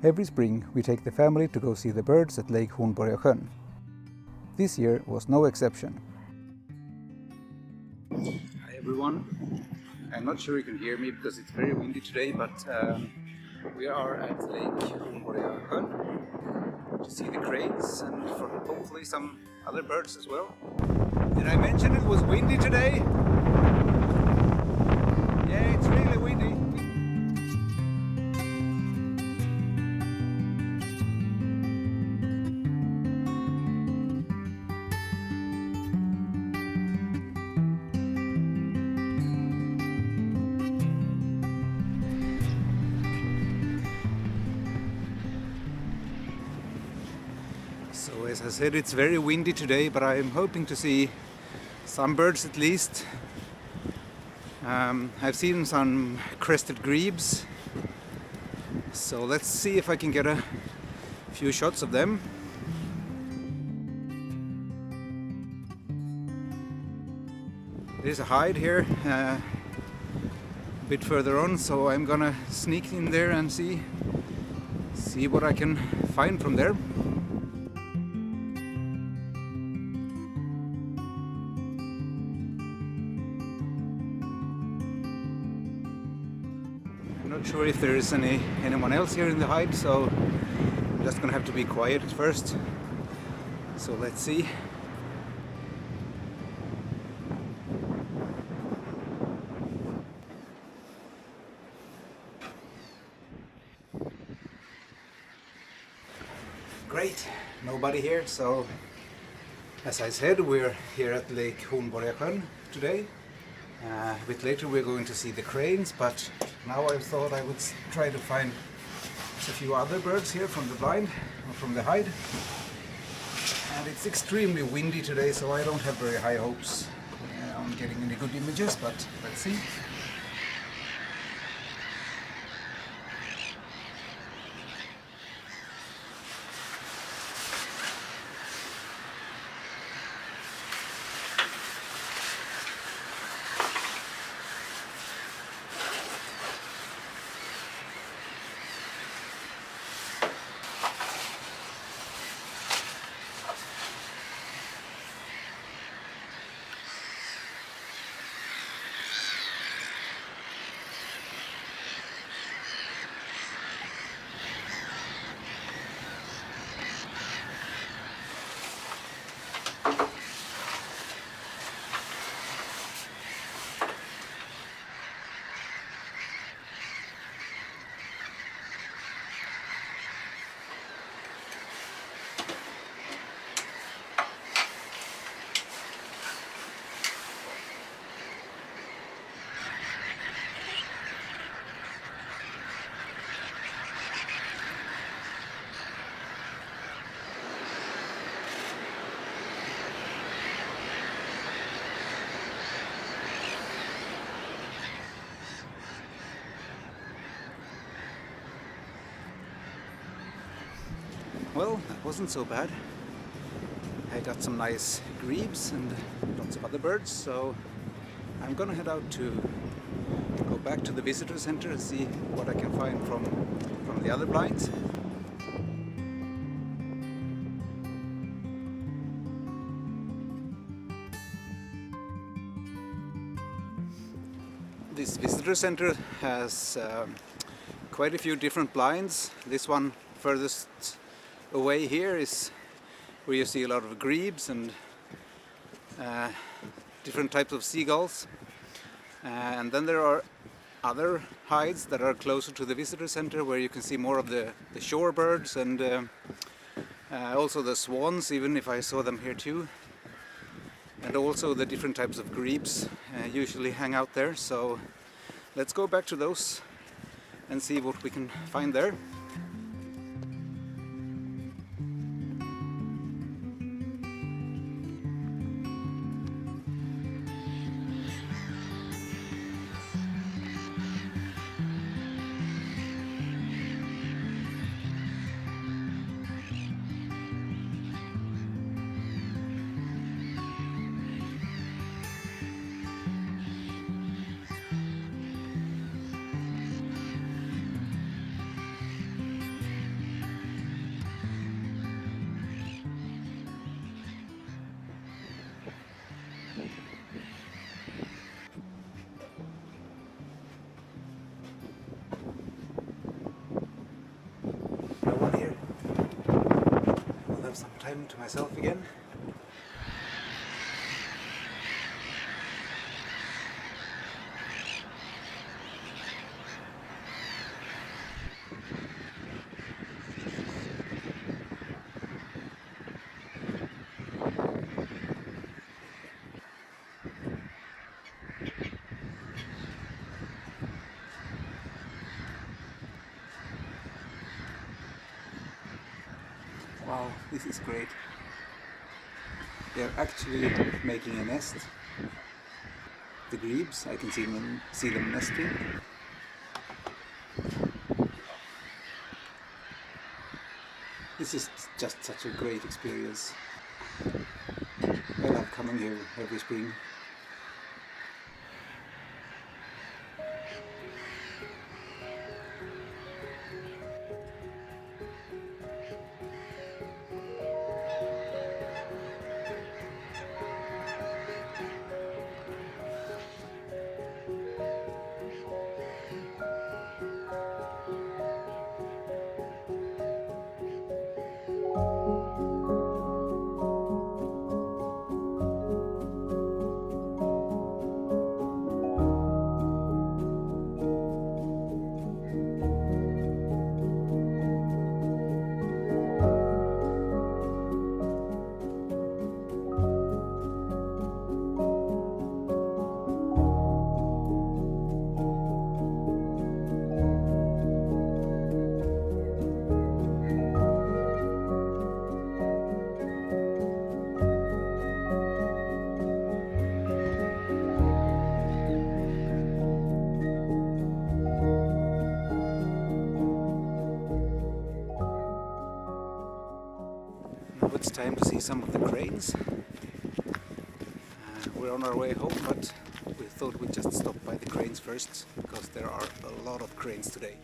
Every spring we take the family to go see the birds at Lake Hornborgasjön. This year was no exception. Hi everyone. I'm not sure you can hear me because it's very windy today, but we are at Lake Hornborgasjön to see the cranes and for hopefully some other birds as well. Did I mention it was windy today? Yeah, it's really windy. So as I said, it's very windy today, but I'm hoping to see some birds at least. I've seen some crested grebes, so let's see if I can get a few shots of them. There's a hide here a bit further on, so I'm gonna sneak in there and see what I can find from there. Not sure if there is anyone else here in the hide, so I'm just gonna have to be quiet at first. So let's see. Great, nobody here. So as I said, we're here at Lake Hornborgasjön today. A bit later we're going to see the cranes, but now I thought I would try to find a few other birds here from the blind, or from the hide. And it's extremely windy today, so I don't have very high hopes on getting any good images, but let's see. Well, that wasn't so bad. I got some nice grebes and lots of other birds, so I'm gonna head out to go back to the visitor center and see what I can find from the other blinds. This visitor center has quite a few different blinds. This one furthest away here is where you see a lot of grebes and different types of seagulls. And then there are other hides that are closer to the visitor center where you can see more of the shorebirds and also the swans, even if I saw them here too. And also the different types of grebes usually hang out there. So let's go back to those and see what we can find there. time to myself again. Wow, this is great. They're actually making a nest. The grebes, I can see them nesting. This is just such a great experience. I love coming here every spring. Now it's time to see some of the cranes. We're on our way home, but we thought we'd just stop by the cranes first, because there are a lot of cranes today.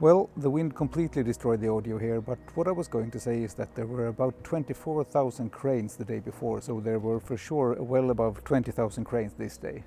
Well, the wind completely destroyed the audio here, but what I was going to say is that there were about 24,000 cranes the day before, so there were for sure well above 20,000 cranes this day.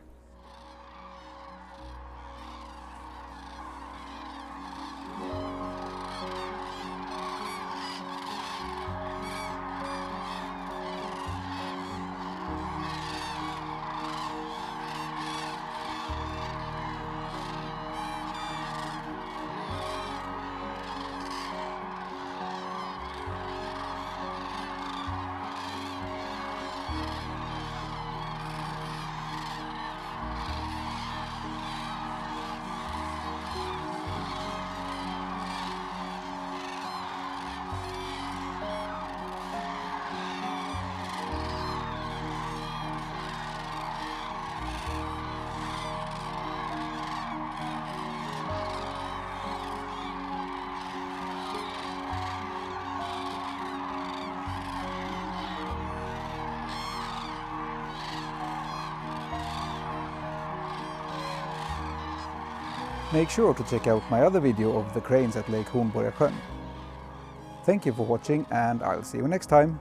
Make sure to check out my other video of the cranes at Lake Hornborgasjön. Thank you for watching, and I'll see you next time.